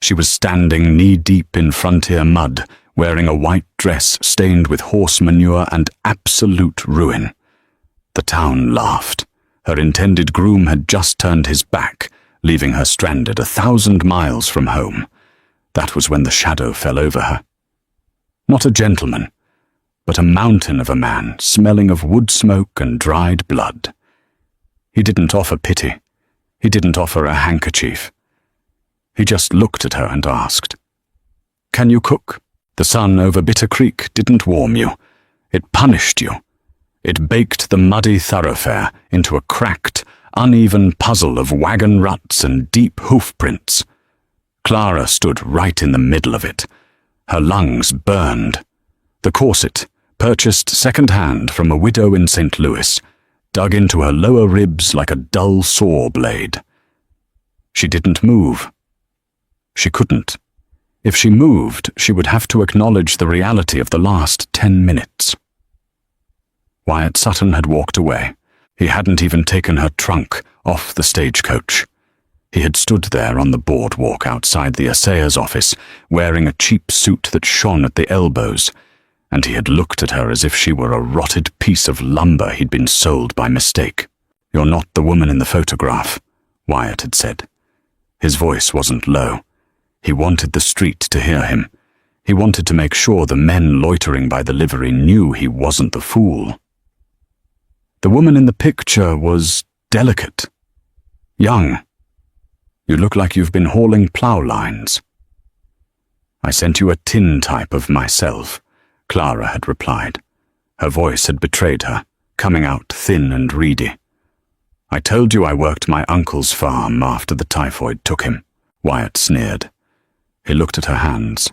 She was standing knee-deep in frontier mud, wearing a white dress stained with horse manure and absolute ruin. The town laughed. Her intended groom had just turned his back, leaving her stranded 1,000 miles from home. That was when the shadow fell over her. Not a gentleman, but a mountain of a man, smelling of wood smoke and dried blood. He didn't offer pity. He didn't offer a handkerchief. He just looked at her and asked, "Can you cook? The sun over Bitter Creek didn't warm you. It punished you. It baked the muddy thoroughfare into a cracked, uneven puzzle of wagon ruts and deep hoof prints." Clara stood right in the middle of it. Her lungs burned. The corset, purchased second-hand from a widow in St. Louis, dug into her lower ribs like a dull saw blade. She didn't move. She couldn't. If she moved, she would have to acknowledge the reality of the last 10 minutes. Wyatt Sutton had walked away. He hadn't even taken her trunk off the stagecoach. He had stood there on the boardwalk outside the assayer's office, wearing a cheap suit that shone at the elbows, and he had looked at her as if she were a rotted piece of lumber he'd been sold by mistake. "You're not the woman in the photograph," Wyatt had said. His voice wasn't low. He wanted the street to hear him. He wanted to make sure the men loitering by the livery knew he wasn't the fool. The woman in the picture was delicate, young. "You look like you've been hauling plough lines." "I sent you a tintype of myself," Clara had replied. Her voice had betrayed her, coming out thin and reedy. "I told you I worked my uncle's farm after the typhoid took him," Wyatt sneered. He looked at her hands.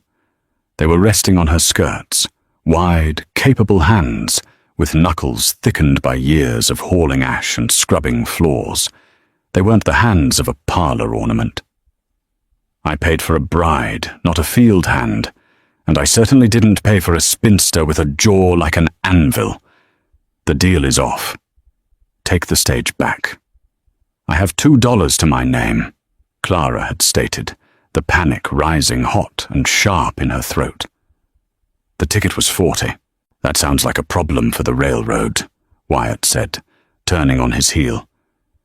They were resting on her skirts, wide, capable hands, with knuckles thickened by years of hauling ash and scrubbing floors. They weren't the hands of a parlor ornament. "I paid for a bride, not a field hand, and I certainly didn't pay for a spinster with a jaw like an anvil. The deal is off. Take the stage back." "I have $2 to my name," Clara had stated, the panic rising hot and sharp in her throat. "The ticket was $40. That sounds like a problem for the railroad," Wyatt said, turning on his heel.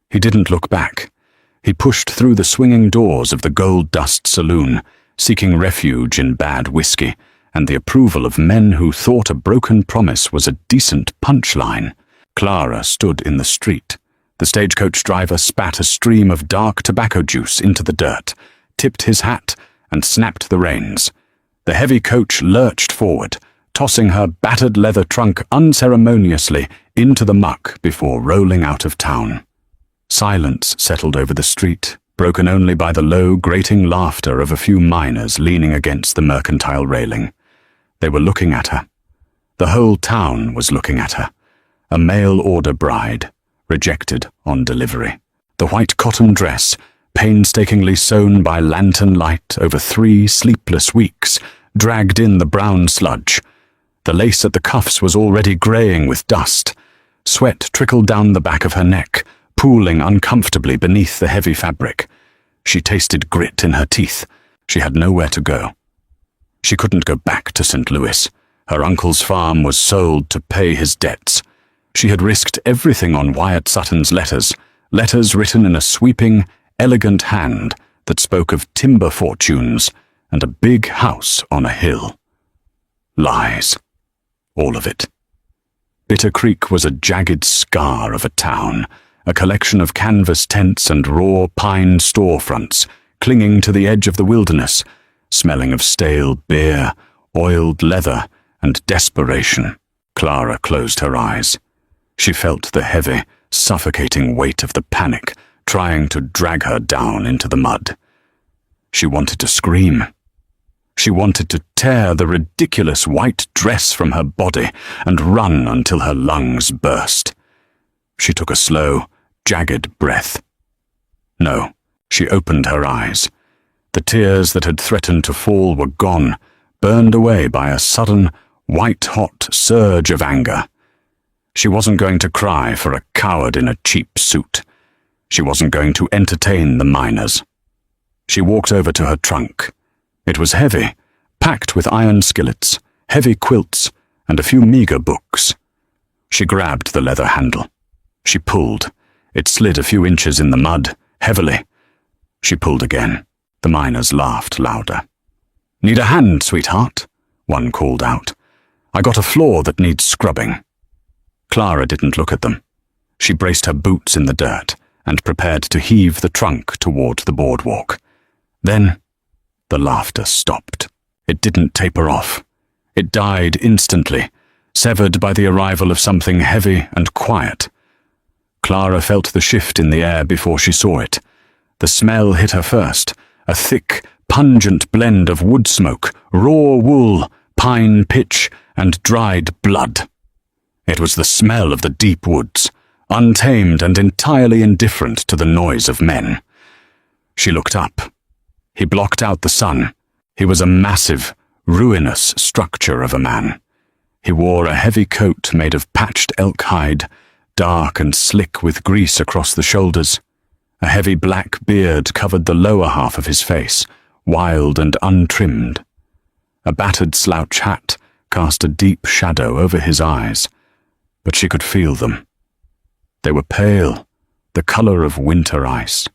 He didn't look back. He pushed through the swinging doors of the Gold Dust Saloon, seeking refuge in bad whiskey and the approval of men who thought a broken promise was a decent punchline. Clara stood in the street. The stagecoach driver spat a stream of dark tobacco juice into the dirt, tipped his hat, and snapped the reins. The heavy coach lurched forward, tossing her battered leather trunk unceremoniously into the muck before rolling out of town. Silence settled over the street, broken only by the low, grating laughter of a few miners leaning against the mercantile railing. They were looking at her. The whole town was looking at her. A mail-order bride, rejected on delivery. The white cotton dress, painstakingly sewn by lantern light over 3 sleepless weeks, dragged in the brown sludge. The lace at the cuffs was already graying with dust. Sweat trickled down the back of her neck, pooling uncomfortably beneath the heavy fabric. She tasted grit in her teeth. She had nowhere to go. She couldn't go back to St. Louis. Her uncle's farm was sold to pay his debts. She had risked everything on Wyatt Sutton's letters written in a sweeping, elegant hand that spoke of timber fortunes and a big house on a hill. Lies. All of it. Bitter Creek was a jagged scar of a town, a collection of canvas tents and raw pine storefronts clinging to the edge of the wilderness, smelling of stale beer, oiled leather, and desperation. Clara closed her eyes. She felt the heavy, suffocating weight of the panic trying to drag her down into the mud. She wanted to scream. She wanted to tear the ridiculous white dress from her body and run until her lungs burst. She took a slow, jagged breath. No, she opened her eyes. The tears that had threatened to fall were gone, burned away by a sudden, white-hot surge of anger. She wasn't going to cry for a coward in a cheap suit. She wasn't going to entertain the miners. She walked over to her trunk, It was heavy, packed with iron skillets, heavy quilts, and a few meager books. She grabbed the leather handle. She pulled. It slid a few inches in the mud, heavily. She pulled again. The miners laughed louder. "Need a hand, sweetheart?" one called out. "I got a floor that needs scrubbing." Clara didn't look at them. She braced her boots in the dirt and prepared to heave the trunk toward the boardwalk. Then the laughter stopped. It didn't taper off. It died instantly, severed by the arrival of something heavy and quiet. Clara felt the shift in the air before she saw it. The smell hit her first, a thick, pungent blend of wood smoke, raw wool, pine pitch, and dried blood. It was the smell of the deep woods, untamed and entirely indifferent to the noise of men. She looked up. He blocked out the sun. He was a massive, ruinous structure of a man. He wore a heavy coat made of patched elk hide, dark and slick with grease across the shoulders. A heavy black beard covered the lower half of his face, wild and untrimmed. A battered slouch hat cast a deep shadow over his eyes, but she could feel them. They were pale, the color of winter ice,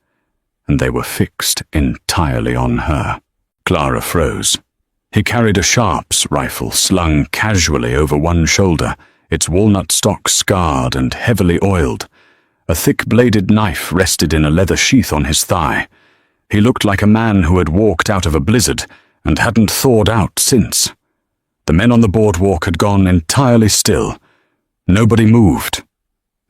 and they were fixed entirely on her. Clara froze. He carried a Sharps rifle slung casually over one shoulder, its walnut stock scarred and heavily oiled. A thick-bladed knife rested in a leather sheath on his thigh. He looked like a man who had walked out of a blizzard and hadn't thawed out since. The men on the boardwalk had gone entirely still. Nobody moved.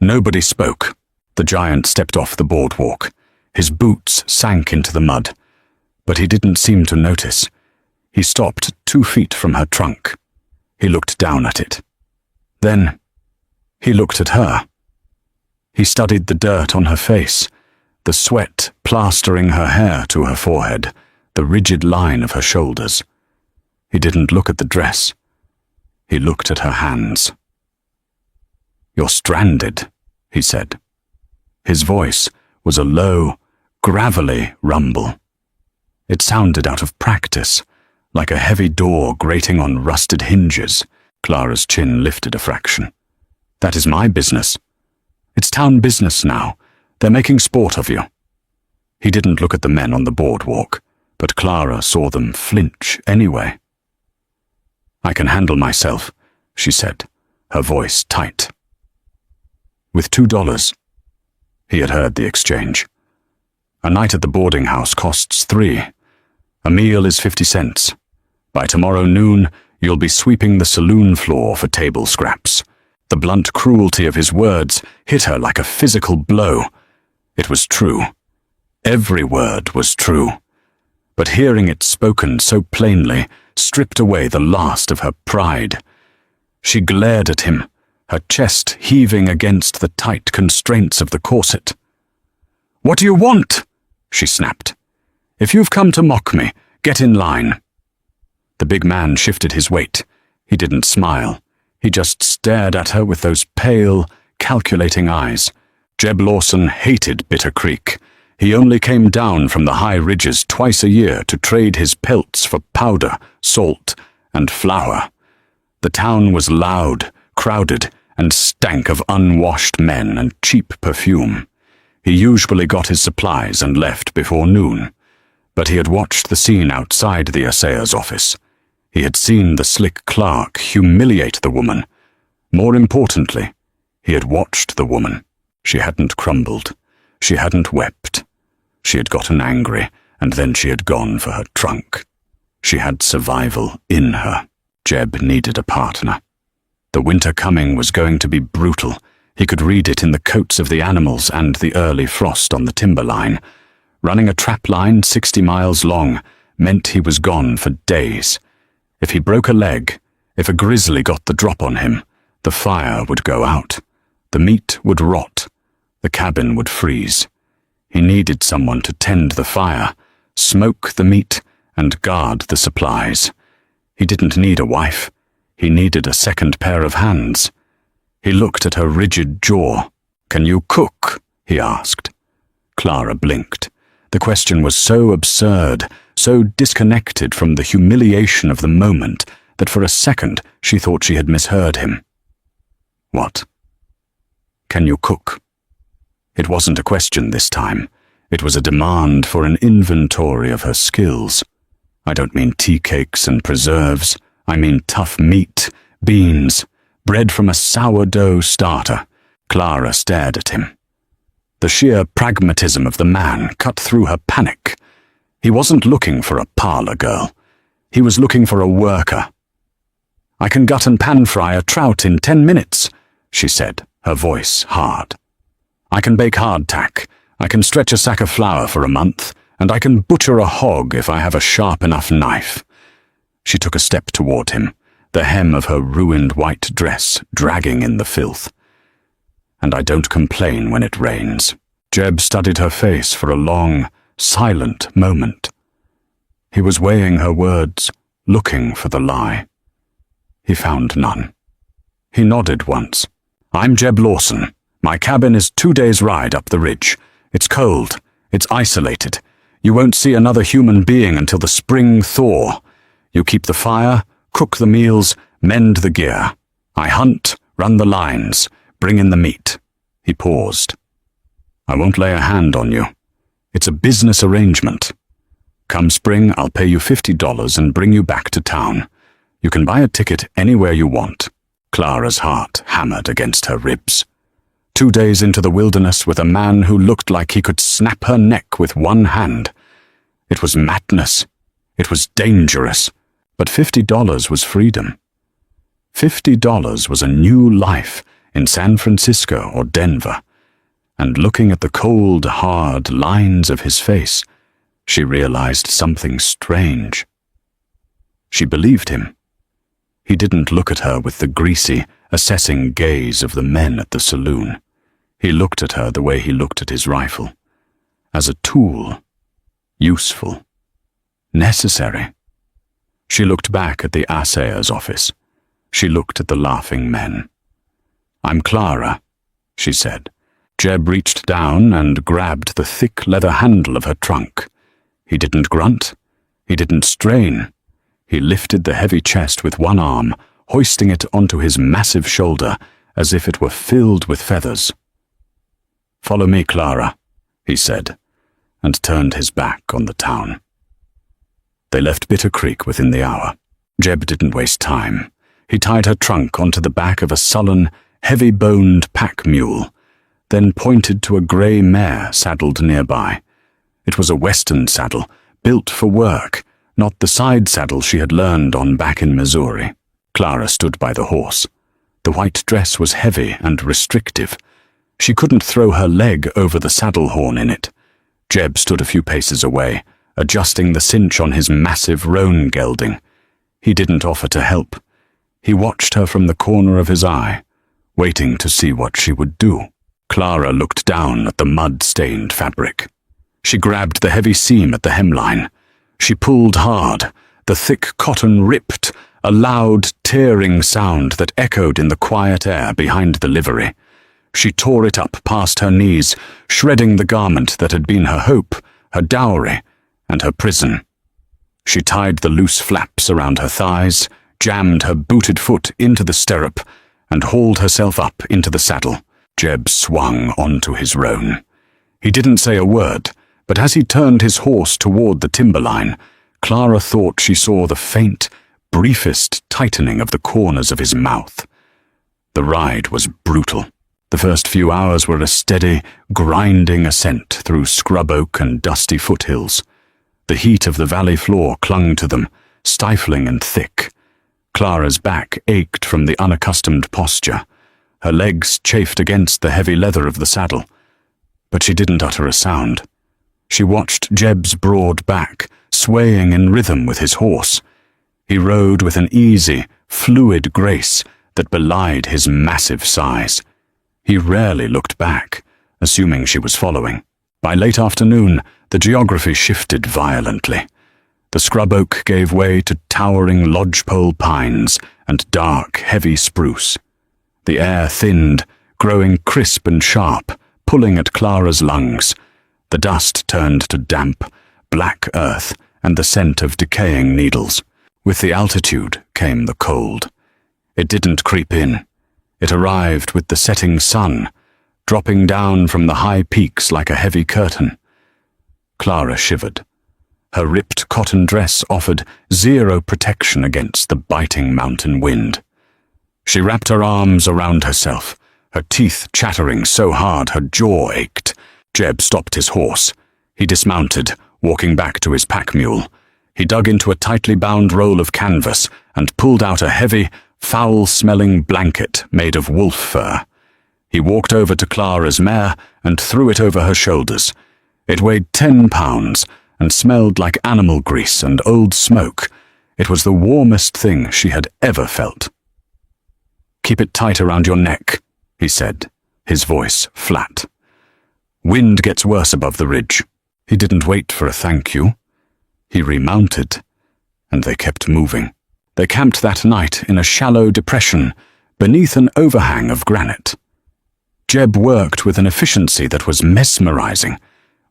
Nobody spoke. The giant stepped off the boardwalk. His boots sank into the mud, but he didn't seem to notice. He stopped 2 feet from her trunk. He looked down at it. Then he looked at her. He studied the dirt on her face, the sweat plastering her hair to her forehead, the rigid line of her shoulders. He didn't look at the dress. He looked at her hands. "You're stranded," he said. His voice was a low, gravelly rumble. It sounded out of practice, like a heavy door grating on rusted hinges. Clara's chin lifted a fraction. "That is my business. It's town business now. They're making sport of you." He didn't look at the men on the boardwalk, but Clara saw them flinch anyway. "I can handle myself," she said, her voice tight. "With $2. He had heard the exchange. "A night at the boarding house costs $3. A meal is 50 cents. By tomorrow noon, you'll be sweeping the saloon floor for table scraps." The blunt cruelty of his words hit her like a physical blow. It was true. Every word was true. But hearing it spoken so plainly stripped away the last of her pride. She glared at him, her chest heaving against the tight constraints of the corset. "What do you want?" she snapped. "If you've come to mock me, get in line." The big man shifted his weight. He didn't smile. He just stared at her with those pale, calculating eyes. Jeb Lawson hated Bitter Creek. He only came down from the high ridges twice a year to trade his pelts for powder, salt, and flour. The town was loud, crowded, and stank of unwashed men and cheap perfume. He usually got his supplies and left before noon, but he had watched the scene outside the assayer's office. He had seen the slick clerk humiliate the woman. More importantly, he had watched the woman. She hadn't crumbled. She hadn't wept. She had gotten angry, and then she had gone for her trunk. She had survival in her. Jeb needed a partner. The winter coming was going to be brutal. He could read it in the coats of the animals and the early frost on the timberline. Running a trap line 60 miles long meant he was gone for days. If he broke a leg, if a grizzly got the drop on him, the fire would go out. The meat would rot. The cabin would freeze. He needed someone to tend the fire, smoke the meat, and guard the supplies. He didn't need a wife. He needed a second pair of hands. He looked at her rigid jaw. "Can you cook?" he asked. Clara blinked. The question was so absurd so disconnected from the humiliation of the moment that for a second she thought she had misheard him. "What? Can you cook?" It wasn't a question this time. It was a demand for an inventory of her skills. "I don't mean tea cakes and preserves. I mean tough meat, beans, bread from a sourdough starter." Clara stared at him. The sheer pragmatism of the man cut through her panic. He wasn't looking for a parlor girl. He was looking for a worker. "I can gut and pan-fry a trout in 10 minutes, she said, her voice hard. "I can bake hardtack. I can stretch a sack of flour for a month, and I can butcher a hog if I have a sharp enough knife." She took a step toward him, the hem of her ruined white dress dragging in the filth. "And I don't complain when it rains." Jeb studied her face for a long, silent moment. He was weighing her words, looking for the lie. He found none. He nodded once. "I'm Jeb Lawson. My cabin is 2 days' ride up the ridge. It's cold. It's isolated. You won't see another human being until the spring thaw. You keep the fire, cook the meals, mend the gear. I hunt, run the lines, bring in the meat." He paused. "I won't lay a hand on you. It's a business arrangement. Come spring, I'll pay you $50 and bring you back to town. You can buy a ticket anywhere you want." Clara's heart hammered against her ribs. 2 days into the wilderness with a man who looked like he could snap her neck with one hand. It was madness. It was dangerous. But $50 was freedom. $50 was a new life in San Francisco or Denver. And looking at the cold, hard lines of his face, she realized something strange. She believed him. He didn't look at her with the greasy, assessing gaze of the men at the saloon. He looked at her the way he looked at his rifle. As a tool. Useful. Necessary. She looked back at the assayer's office. She looked at the laughing men. "I'm Clara," she said. Jeb reached down and grabbed the thick leather handle of her trunk. He didn't grunt. He didn't strain. He lifted the heavy chest with one arm, hoisting it onto his massive shoulder as if it were filled with feathers. "Follow me, Clara," he said, and turned his back on the town. They left Bitter Creek within the hour. Jeb didn't waste time. He tied her trunk onto the back of a sullen, heavy-boned pack mule, then pointed to a grey mare saddled nearby. It was a Western saddle, built for work, not the side saddle she had learned on back in Missouri. Clara stood by the horse. The white dress was heavy and restrictive. She couldn't throw her leg over the saddle horn in it. Jeb stood a few paces away, adjusting the cinch on his massive roan gelding. He didn't offer to help. He watched her from the corner of his eye, waiting to see what she would do. Clara looked down at the mud-stained fabric. She grabbed the heavy seam at the hemline. She pulled hard. The thick cotton ripped, a loud, tearing sound that echoed in the quiet air behind the livery. She tore it up past her knees, shredding the garment that had been her hope, her dowry, and her prison. She tied the loose flaps around her thighs, jammed her booted foot into the stirrup, and hauled herself up into the saddle. Jeb swung onto his roan. He didn't say a word, but as he turned his horse toward the timberline, Clara thought she saw the faint, briefest tightening of the corners of his mouth. The ride was brutal. The first few hours were a steady, grinding ascent through scrub oak and dusty foothills. The heat of the valley floor clung to them, stifling and thick. Clara's back ached from the unaccustomed posture. Her legs chafed against the heavy leather of the saddle. But she didn't utter a sound. She watched Jeb's broad back, swaying in rhythm with his horse. He rode with an easy, fluid grace that belied his massive size. He rarely looked back, assuming she was following. By late afternoon, the geography shifted violently. The scrub oak gave way to towering lodgepole pines and dark, heavy spruce. The air thinned, growing crisp and sharp, pulling at Clara's lungs. The dust turned to damp, black earth and the scent of decaying needles. With the altitude came the cold. It didn't creep in. It arrived with the setting sun, dropping down from the high peaks like a heavy curtain. Clara shivered. Her ripped cotton dress offered zero protection against the biting mountain wind. She wrapped her arms around herself, her teeth chattering so hard her jaw ached. Jeb stopped his horse. He dismounted, walking back to his pack mule. He dug into a tightly bound roll of canvas and pulled out a heavy, foul-smelling blanket made of wolf fur. He walked over to Clara's mare and threw it over her shoulders. It weighed 10 pounds and smelled like animal grease and old smoke. It was the warmest thing she had ever felt. "Keep it tight around your neck," he said, his voice flat. "Wind gets worse above the ridge." He didn't wait for a thank you. He remounted, and they kept moving. They camped that night in a shallow depression beneath an overhang of granite. Jeb worked with an efficiency that was mesmerizing.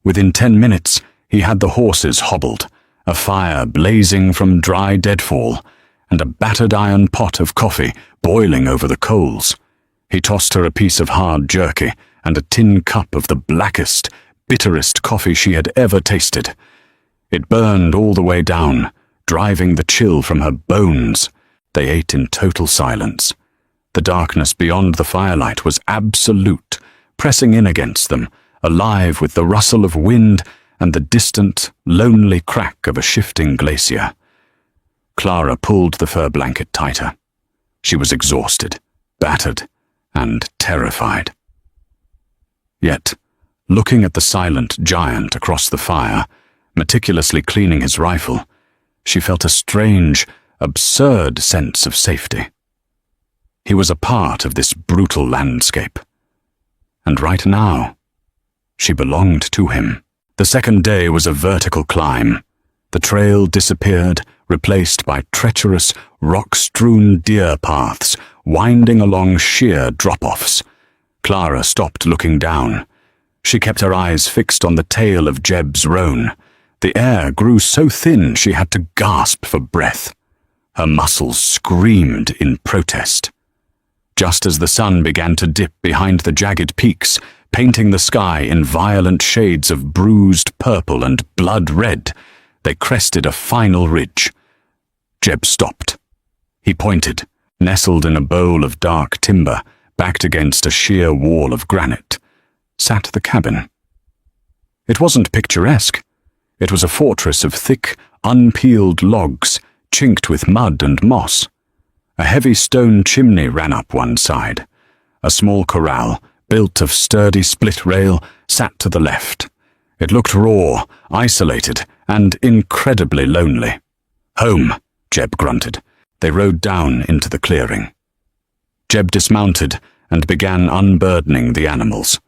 Within 10 minutes, he had the horses hobbled, a fire blazing from dry deadfall, and a battered iron pot of coffee boiling over the coals. He tossed her a piece of hard jerky and a tin cup of the blackest, bitterest coffee she had ever tasted. It burned all the way down, driving the chill from her bones. They ate in total silence. The darkness beyond the firelight was absolute, pressing in against them, alive with the rustle of wind and the distant, lonely crack of a shifting glacier. Clara pulled the fur blanket tighter. She was exhausted, battered, and terrified. Yet, looking at the silent giant across the fire, meticulously cleaning his rifle, she felt a strange, absurd sense of safety. He was a part of this brutal landscape. And right now, she belonged to him. The second day was a vertical climb. The trail disappeared, replaced by treacherous, rock-strewn deer paths winding along sheer drop-offs. Clara stopped looking down. She kept her eyes fixed on the tail of Jeb's roan. The air grew so thin she had to gasp for breath. Her muscles screamed in protest. Just as the sun began to dip behind the jagged peaks, painting the sky in violent shades of bruised purple and blood red, they crested a final ridge. Jeb stopped. He pointed, nestled in a bowl of dark timber, backed against a sheer wall of granite, sat the cabin. It wasn't picturesque. It was a fortress of thick, unpeeled logs, chinked with mud and moss. A heavy stone chimney ran up one side. A small corral, built of sturdy split rail, sat to the left. It looked raw, isolated, and incredibly lonely. "Home," Jeb grunted. They rode down into the clearing. Jeb dismounted and began unburdening the animals.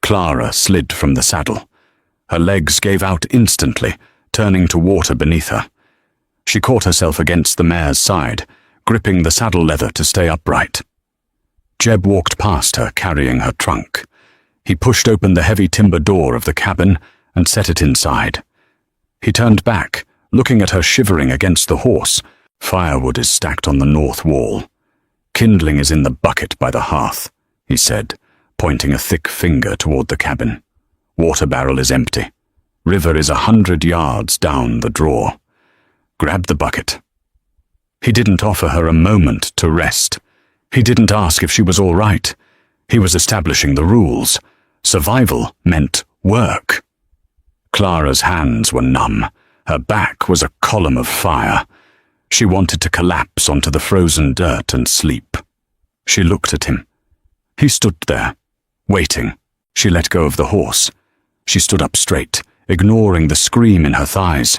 Clara slid from the saddle. Her legs gave out instantly, turning to water beneath her. She caught herself against the mare's side, gripping the saddle leather to stay upright. Jeb walked past her, carrying her trunk. He pushed open the heavy timber door of the cabin and set it inside. He turned back, looking at her shivering against the horse. "Firewood is stacked on the north wall. Kindling is in the bucket by the hearth," he said, pointing a thick finger toward the cabin. "Water barrel is empty. River is 100 yards down the draw. Grab the bucket." He didn't offer her a moment to rest. He didn't ask if she was all right. He was establishing the rules. Survival meant work. Clara's hands were numb. Her back was a column of fire. She wanted to collapse onto the frozen dirt and sleep. She looked at him. He stood there, waiting. She let go of the horse. She stood up straight, ignoring the scream in her thighs.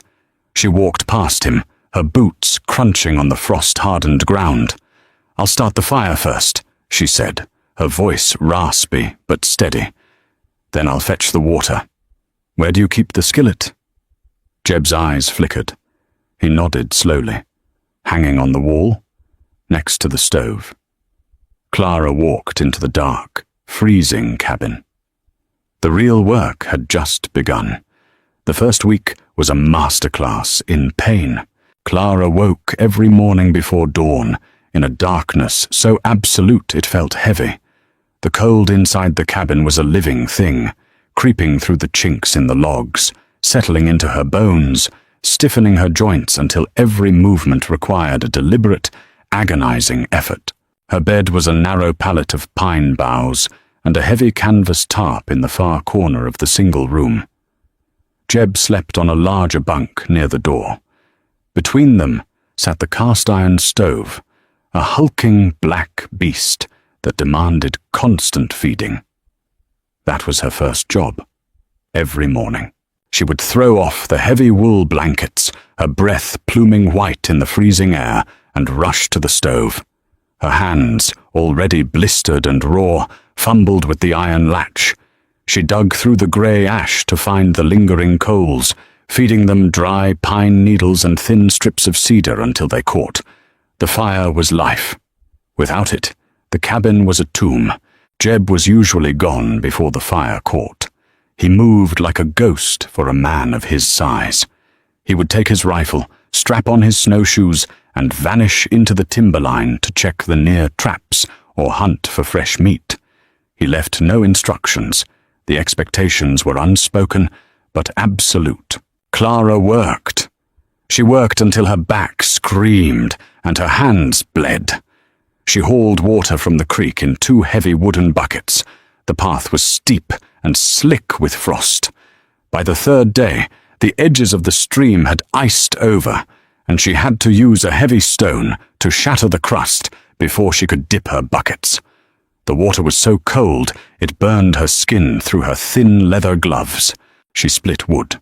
She walked past him, her boots crunching on the frost-hardened ground. "I'll start the fire first," she said, her voice raspy but steady. "Then I'll fetch the water. Where do you keep the skillet?" Jeb's eyes flickered. He nodded slowly. "Hanging on the wall, next to the stove." Clara walked into the dark, freezing cabin. The real work had just begun. The first week was a masterclass in pain. Clara woke every morning before dawn, in a darkness so absolute it felt heavy. The cold inside the cabin was a living thing, creeping through the chinks in the logs, settling into her bones, stiffening her joints until every movement required a deliberate, agonizing effort. Her bed was a narrow pallet of pine boughs and a heavy canvas tarp in the far corner of the single room. Jeb slept on a larger bunk near the door. Between them sat the cast-iron stove, a hulking black beast that demanded constant feeding. That was her first job. Every morning, she would throw off the heavy wool blankets, her breath pluming white in the freezing air, and rush to the stove. Her hands, already blistered and raw, fumbled with the iron latch. She dug through the grey ash to find the lingering coals, feeding them dry pine needles and thin strips of cedar until they caught. The fire was life. Without it, the cabin was a tomb. Jeb was usually gone before the fire caught. He moved like a ghost for a man of his size. He would take his rifle, strap on his snowshoes, and vanish into the timberline to check the near traps or hunt for fresh meat. He left no instructions. The expectations were unspoken, but absolute. Clara worked. She worked until her back screamed and her hands bled. She hauled water from the creek in 2 heavy wooden buckets. The path was steep and slick with frost. By the 3rd day, the edges of the stream had iced over, and she had to use a heavy stone to shatter the crust before she could dip her buckets. The water was so cold it burned her skin through her thin leather gloves. She split wood.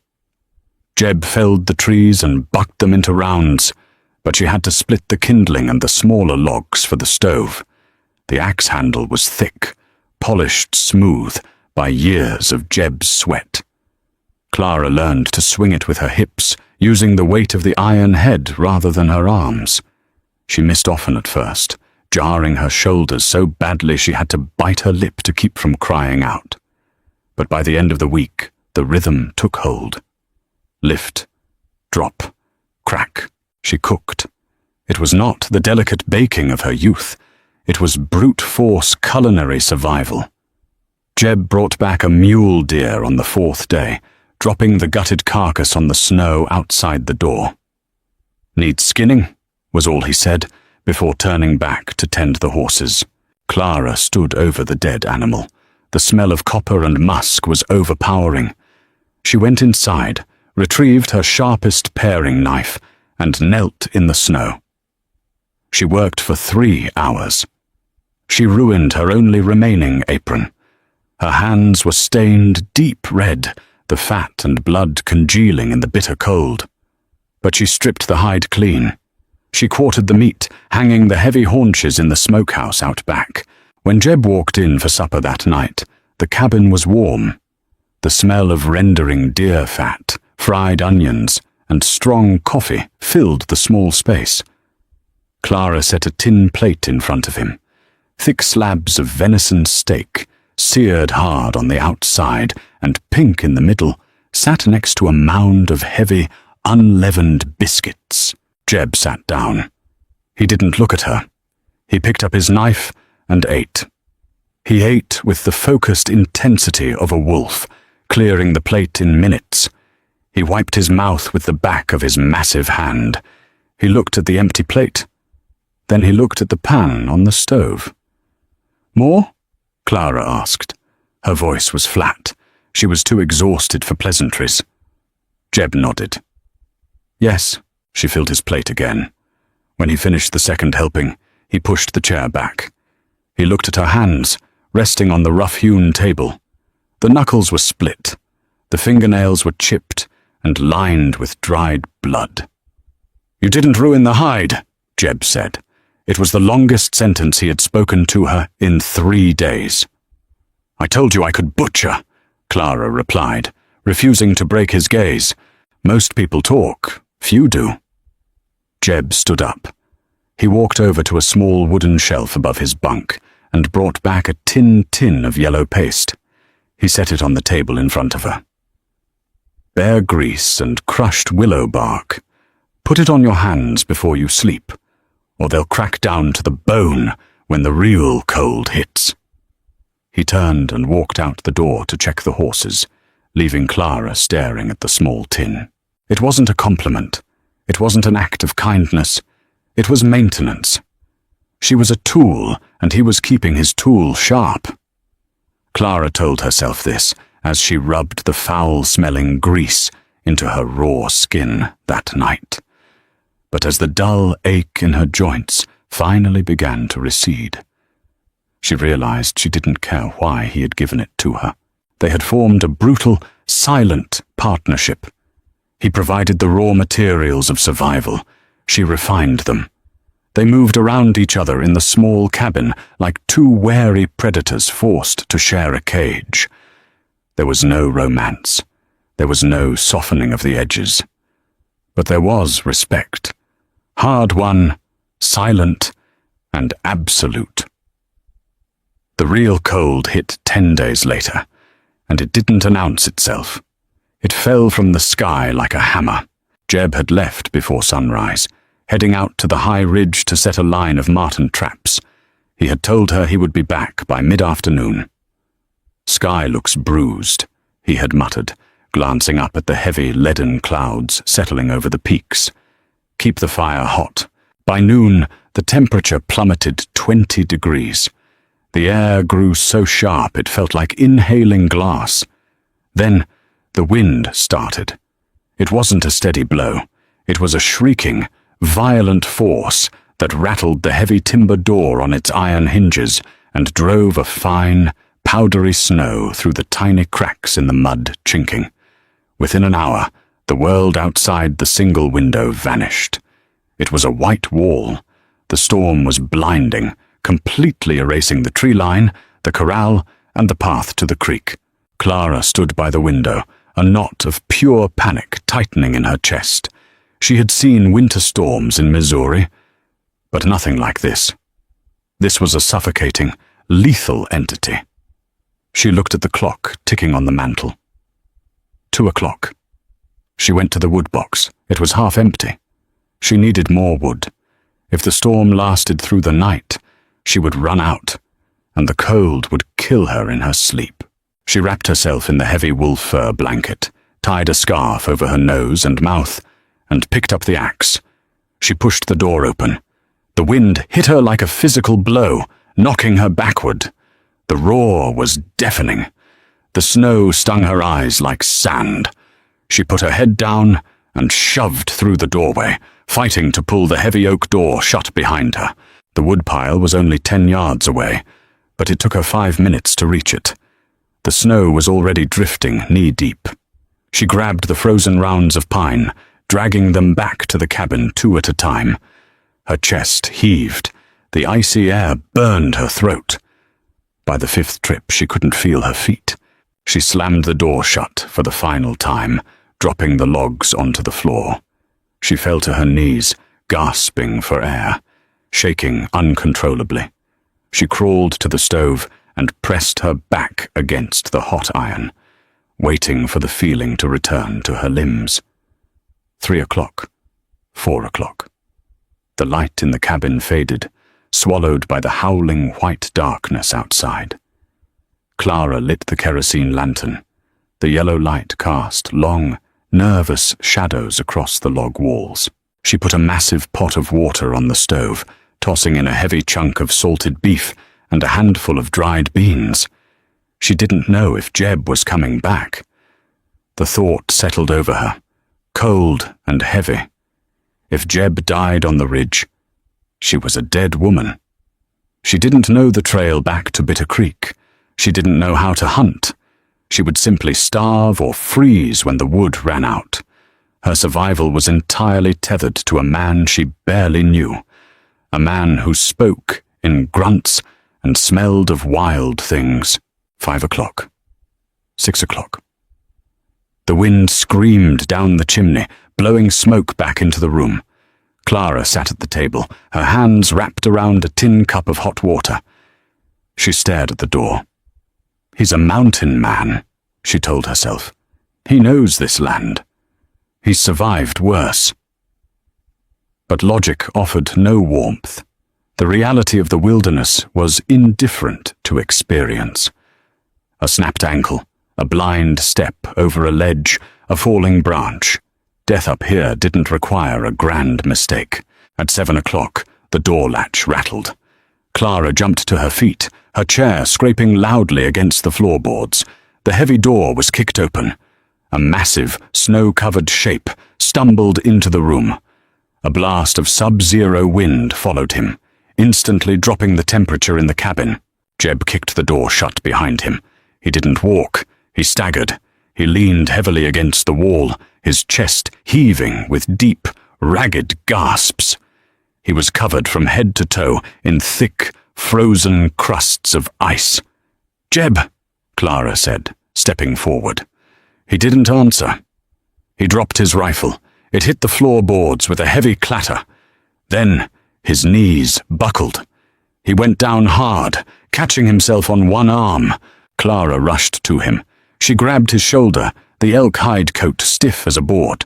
Jeb felled the trees and bucked them into rounds, but she had to split the kindling and the smaller logs for the stove. The axe handle was thick, polished smooth by years of Jeb's sweat. Clara learned to swing it with her hips, using the weight of the iron head rather than her arms. She missed often at first, jarring her shoulders so badly she had to bite her lip to keep from crying out. But by the end of the week, the rhythm took hold. Lift, drop, crack. She cooked. It was not the delicate baking of her youth. It was brute force culinary survival. Jeb brought back a mule deer on the 4th day, dropping the gutted carcass on the snow outside the door. "Needs skinning," was all he said, before turning back to tend the horses. Clara stood over the dead animal. The smell of copper and musk was overpowering. She went inside, retrieved her sharpest paring knife, and knelt in the snow. She worked for 3 hours. She ruined her only remaining apron. Her hands were stained deep red, the fat and blood congealing in the bitter cold. But she stripped the hide clean. She quartered the meat, hanging the heavy haunches in the smokehouse out back. When Jeb walked in for supper that night, the cabin was warm. The smell of rendering deer fat, fried onions, and strong coffee filled the small space. Clara set a tin plate in front of him. Thick slabs of venison steak, seared hard on the outside and pink in the middle, sat next to a mound of heavy, unleavened biscuits. Jeb sat down. He didn't look at her. He picked up his knife and ate. He ate with the focused intensity of a wolf, clearing the plate in minutes. He wiped his mouth with the back of his massive hand. He looked at the empty plate. Then he looked at the pan on the stove. "More?" Clara asked. Her voice was flat. She was too exhausted for pleasantries. Jeb nodded. "Yes." She filled his plate again. When he finished the 2nd helping, he pushed the chair back. He looked at her hands, resting on the rough-hewn table. The knuckles were split. The fingernails were chipped and lined with dried blood. "You didn't ruin the hide," Jeb said. It was the longest sentence he had spoken to her in 3 days. "I told you I could butcher," Clara replied, refusing to break his gaze. "Most people talk, few do." Jeb stood up. He walked over to a small wooden shelf above his bunk and brought back a tin of yellow paste. He set it on the table in front of her. bear grease and crushed willow bark. Put it on your hands before you sleep, or they'll crack down to the bone when the real cold hits. He turned and walked out the door to check the horses, leaving Clara staring at the small tin. It wasn't a compliment. It wasn't an act of kindness. It was maintenance. She was a tool, and he was keeping his tool sharp. Clara told herself this as she rubbed the foul-smelling grease into her raw skin that night. But as the dull ache in her joints finally began to recede, she realized she didn't care why he had given it to her. They had formed a brutal, silent partnership. He provided the raw materials of survival. She refined them. They moved around each other in the small cabin like two wary predators forced to share a cage. There was no romance. There was no softening of the edges. But there was respect. Hard-won, silent, and absolute. The real cold hit 10 days later, and it didn't announce itself. It fell from the sky like a hammer. Jeb had left before sunrise, heading out to the high ridge to set a line of marten traps. He had told her he would be back by mid-afternoon. "Sky looks bruised," he had muttered, glancing up at the heavy leaden clouds settling over the peaks. "Keep the fire hot." By noon, the temperature plummeted 20 degrees. The air grew so sharp it felt like inhaling glass. Then the wind started. It wasn't a steady blow. It was a shrieking, violent force that rattled the heavy timber door on its iron hinges and drove a fine, powdery snow through the tiny cracks in the mud chinking. Within an hour, the world outside the single window vanished. It was a white wall. The storm was blinding, completely erasing the tree line, the corral, and the path to the creek. Clara stood by the window, a knot of pure panic tightening in her chest. She had seen winter storms in Missouri, but nothing like this. This was a suffocating, lethal entity. She looked at the clock ticking on the mantel. 2 o'clock. She went to the wood box. It was half empty. She needed more wood. If the storm lasted through the night, she would run out, and the cold would kill her in her sleep. She wrapped herself in the heavy wolf fur blanket, tied a scarf over her nose and mouth, and picked up the axe. She pushed the door open. The wind hit her like a physical blow, knocking her backward. The roar was deafening. The snow stung her eyes like sand. She put her head down and shoved through the doorway, fighting to pull the heavy oak door shut behind her. The woodpile was only 10 yards away, but it took her 5 minutes to reach it. The snow was already drifting knee-deep. She grabbed the frozen rounds of pine, dragging them back to the cabin 2 at a time. Her chest heaved. The icy air burned her throat. By the 5th trip, she couldn't feel her feet. She slammed the door shut for the final time, dropping the logs onto the floor. She fell to her knees, gasping for air, shaking uncontrollably. She crawled to the stove and pressed her back against the hot iron, waiting for the feeling to return to her limbs. 3 o'clock, 4 o'clock. The light in the cabin faded, swallowed by the howling white darkness outside. Clara lit the kerosene lantern. The yellow light cast long, nervous shadows across the log walls. She put a massive pot of water on the stove, tossing in a heavy chunk of salted beef and a handful of dried beans. She didn't know if Jeb was coming back. The thought settled over her, cold and heavy. If Jeb died on the ridge, she was a dead woman. She didn't know the trail back to Bitter Creek. She didn't know how to hunt. She would simply starve or freeze when the wood ran out. Her survival was entirely tethered to a man she barely knew, a man who spoke in grunts and smelled of wild things. 5 o'clock. 6 o'clock. The wind screamed down the chimney, blowing smoke back into the room. Clara sat at the table, her hands wrapped around a tin cup of hot water. She stared at the door. "He's a mountain man," she told herself. He knows this land. He's survived worse. But logic offered no warmth. The reality of the wilderness was indifferent to experience. A snapped ankle, a blind step over a ledge, a falling branch. Death up here didn't require a grand mistake. At 7 o'clock, the door latch rattled. Clara jumped to her feet, her chair scraping loudly against the floorboards. The heavy door was kicked open. A massive, snow-covered shape stumbled into the room. A blast of sub-zero wind followed him, instantly dropping the temperature in the cabin. Jeb kicked the door shut behind him. He didn't walk. He staggered. He leaned heavily against the wall, his chest heaving with deep, ragged gasps. He was covered from head to toe in thick, frozen crusts of ice. "Jeb," Clara said, stepping forward. He didn't answer. He dropped his rifle. It hit the floorboards with a heavy clatter. Then his knees buckled. He went down hard, catching himself on one arm. Clara rushed to him. She grabbed his shoulder, the elk hide coat stiff as a board.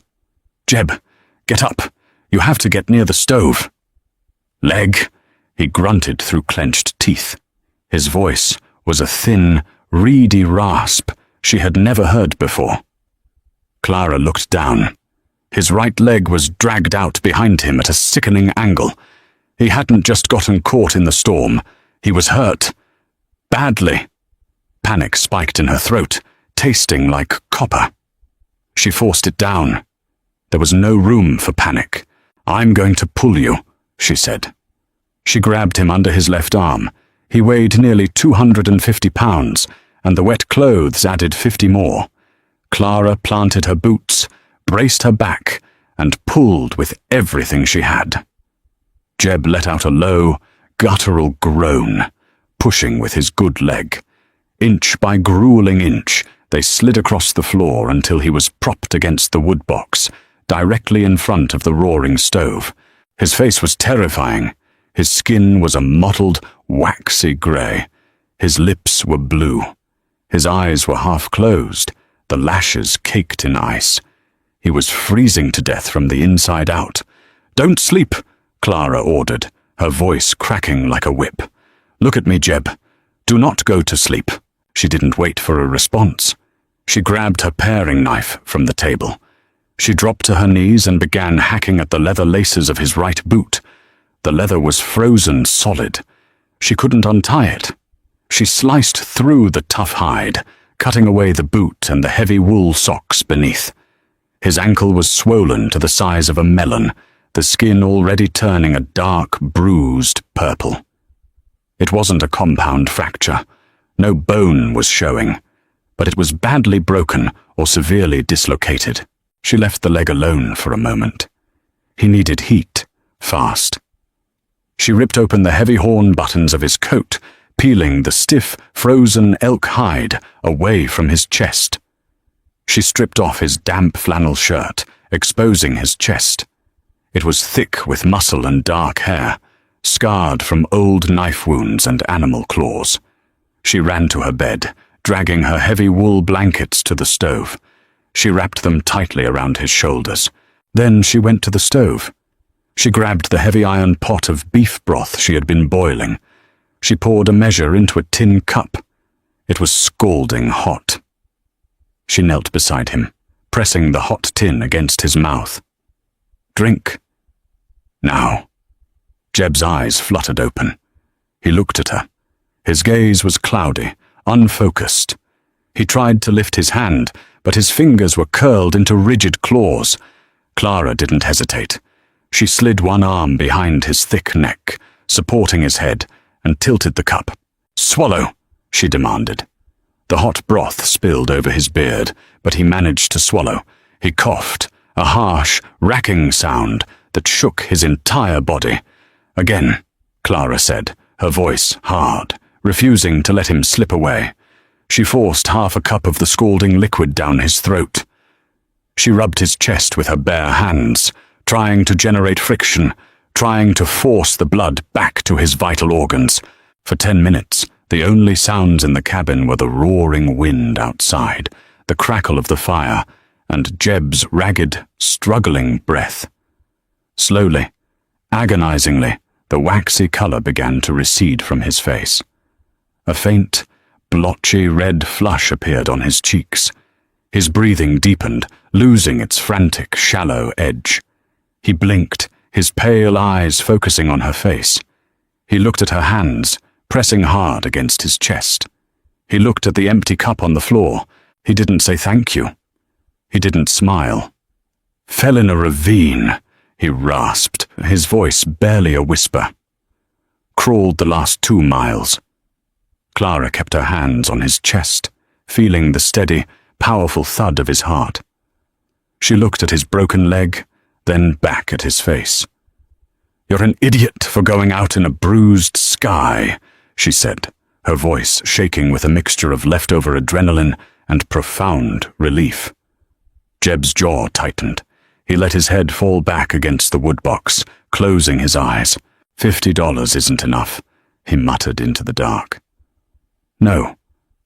"Jeb, get up. You have to get near the stove." "Leg," he grunted through clenched teeth. His voice was a thin, reedy rasp she had never heard before. Clara looked down. His right leg was dragged out behind him at a sickening angle. He hadn't just gotten caught in the storm. He was hurt. Badly. Panic spiked in her throat, tasting like copper. She forced it down. There was no room for panic. "I'm going to pull you," she said. She grabbed him under his left arm. He weighed nearly 250 pounds, and the wet clothes added 50 more. Clara planted her boots, braced her back, and pulled with everything she had. Jeb let out a low, guttural groan, pushing with his good leg. Inch by grueling inch, they slid across the floor until he was propped against the wood box, directly in front of the roaring stove. His face was terrifying. His skin was a mottled, waxy grey. His lips were blue. His eyes were half closed, the lashes caked in ice. He was freezing to death from the inside out. "Don't sleep," Clara ordered, her voice cracking like a whip. "Look at me, Jeb. Do not go to sleep." She didn't wait for a response. She grabbed her paring knife from the table. She dropped to her knees and began hacking at the leather laces of his right boot. The leather was frozen solid. She couldn't untie it. She sliced through the tough hide, cutting away the boot and the heavy wool socks beneath. His ankle was swollen to the size of a melon, the skin already turning a dark, bruised purple. It wasn't a compound fracture. No bone was showing, but it was badly broken or severely dislocated. She left the leg alone for a moment. He needed heat, fast. She ripped open the heavy horn buttons of his coat, peeling the stiff, frozen elk hide away from his chest. She stripped off his damp flannel shirt, exposing his chest. It was thick with muscle and dark hair, scarred from old knife wounds and animal claws. She ran to her bed, dragging her heavy wool blankets to the stove. She wrapped them tightly around his shoulders. Then she went to the stove. She grabbed the heavy iron pot of beef broth she had been boiling. She poured a measure into a tin cup. It was scalding hot. She knelt beside him, pressing the hot tin against his mouth. "Drink. Now." Jeb's eyes fluttered open. He looked at her. His gaze was cloudy, unfocused. He tried to lift his hand, but his fingers were curled into rigid claws. Clara didn't hesitate. She slid one arm behind his thick neck, supporting his head, and tilted the cup. "Swallow," she demanded. The hot broth spilled over his beard, but he managed to swallow. He coughed, a harsh, racking sound that shook his entire body. "Again," Clara said, her voice hard, refusing to let him slip away. She forced half a cup of the scalding liquid down his throat. She rubbed his chest with her bare hands, trying to generate friction, trying to force the blood back to his vital organs. For 10 minutes, the only sounds in the cabin were the roaring wind outside, the crackle of the fire, and Jeb's ragged, struggling breath. Slowly, agonizingly, the waxy color began to recede from his face. A faint, blotchy red flush appeared on his cheeks. His breathing deepened, losing its frantic, shallow edge. He blinked, his pale eyes focusing on her face. He looked at her hands, pressing hard against his chest. He looked at the empty cup on the floor. He didn't say thank you. He didn't smile. "Fell in a ravine," he rasped, his voice barely a whisper. "Crawled the last 2 miles. Clara kept her hands on his chest, feeling the steady, powerful thud of his heart. She looked at his broken leg, then back at his face. "You're an idiot for going out in a bruised sky," she said, her voice shaking with a mixture of leftover adrenaline and profound relief. Jeb's jaw tightened. He let his head fall back against the woodbox, closing his eyes. $50 isn't enough, he muttered into the dark. "No,"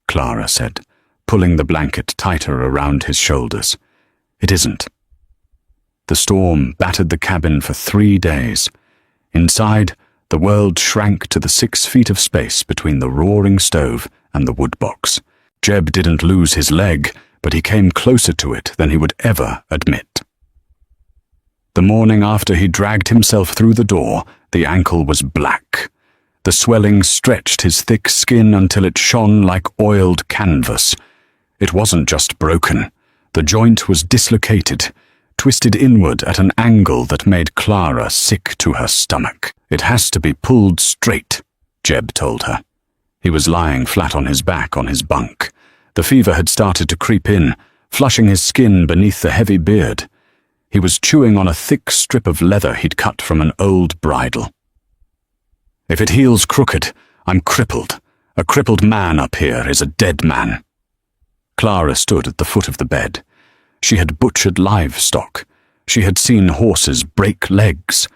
Clara said, pulling the blanket tighter around his shoulders. "It isn't." The storm battered the cabin for 3 days. Inside, the world shrank to the 6 feet of space between the roaring stove and the woodbox. Jeb didn't lose his leg, but he came closer to it than he would ever admit. The morning after he dragged himself through the door, the ankle was black. The swelling stretched his thick skin until it shone like oiled canvas. It wasn't just broken. The joint was dislocated, twisted inward at an angle that made Clara sick to her stomach. "It has to be pulled straight," Jeb told her. He was lying flat on his back on his bunk. The fever had started to creep in, flushing his skin beneath the heavy beard. He was chewing on a thick strip of leather he'd cut from an old bridle. "If it heals crooked, I'm crippled. A crippled man up here is a dead man." Clara stood at the foot of the bed. She had butchered livestock. She had seen horses break legs.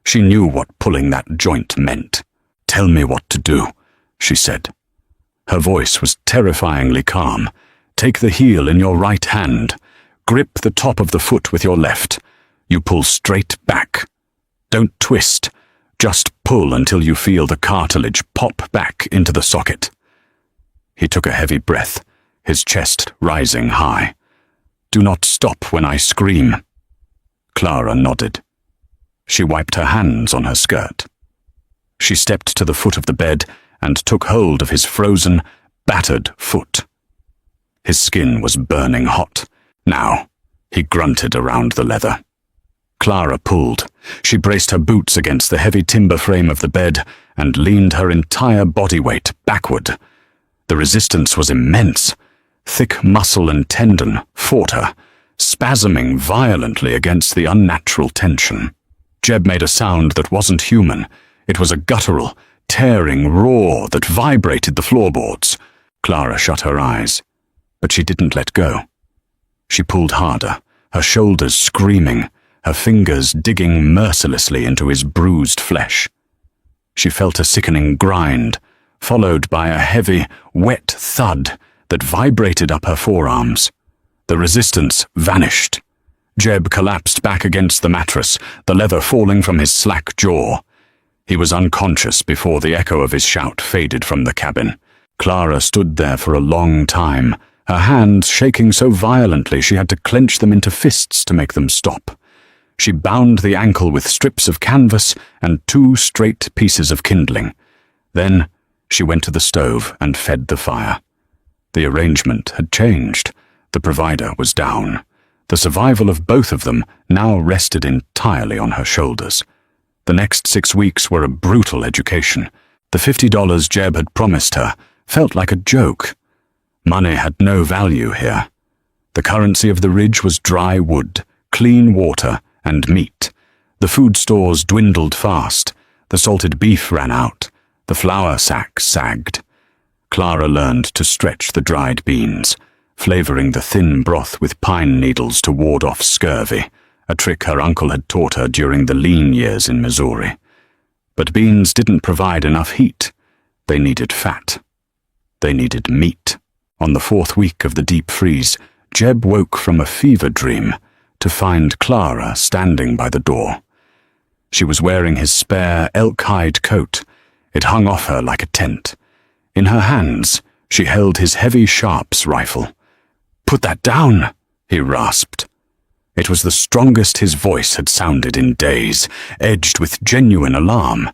She knew what pulling that joint meant. "Tell me what to do," she said. Her voice was terrifyingly calm. "Take the heel in your right hand. Grip the top of the foot with your left. You pull straight back. Don't twist. Just pull until you feel the cartilage pop back into the socket." He took a heavy breath, his chest rising high. "Do not stop when I scream." Clara nodded. She wiped her hands on her skirt. She stepped to the foot of the bed and took hold of his frozen, battered foot. His skin was burning hot. "Now," he grunted around the leather. Clara pulled. She braced her boots against the heavy timber frame of the bed and leaned her entire body weight backward. The resistance was immense. Thick muscle and tendon fought her, spasming violently against the unnatural tension. Jeb made a sound that wasn't human. It was a guttural, tearing roar that vibrated the floorboards. Clara shut her eyes, but she didn't let go. She pulled harder, her shoulders screaming, her fingers digging mercilessly into his bruised flesh. She felt a sickening grind, followed by a heavy, wet thud that vibrated up her forearms. The resistance vanished. Jeb collapsed back against the mattress, the leather falling from his slack jaw. He was unconscious before the echo of his shout faded from the cabin. Clara stood there for a long time, her hands shaking so violently she had to clench them into fists to make them stop. She bound the ankle with strips of canvas and 2 straight pieces of kindling. Then she went to the stove and fed the fire. The arrangement had changed. The provider was down. The survival of both of them now rested entirely on her shoulders. The next 6 weeks were a brutal education. The $50 Jeb had promised her felt like a joke. Money had no value here. The currency of the ridge was dry wood, clean water, and meat. The food stores dwindled fast. The salted beef ran out. The flour sacks sagged. Clara learned to stretch the dried beans, flavoring the thin broth with pine needles to ward off scurvy, a trick her uncle had taught her during the lean years in Missouri. But beans didn't provide enough heat. They needed fat. They needed meat. On the 4th week of the deep freeze, Jeb woke from a fever dream to find Clara standing by the door. She was wearing his spare elk-hide coat. It hung off her like a tent. In her hands, she held his heavy sharps rifle. "Put that down," he rasped. It was the strongest his voice had sounded in days, edged with genuine alarm.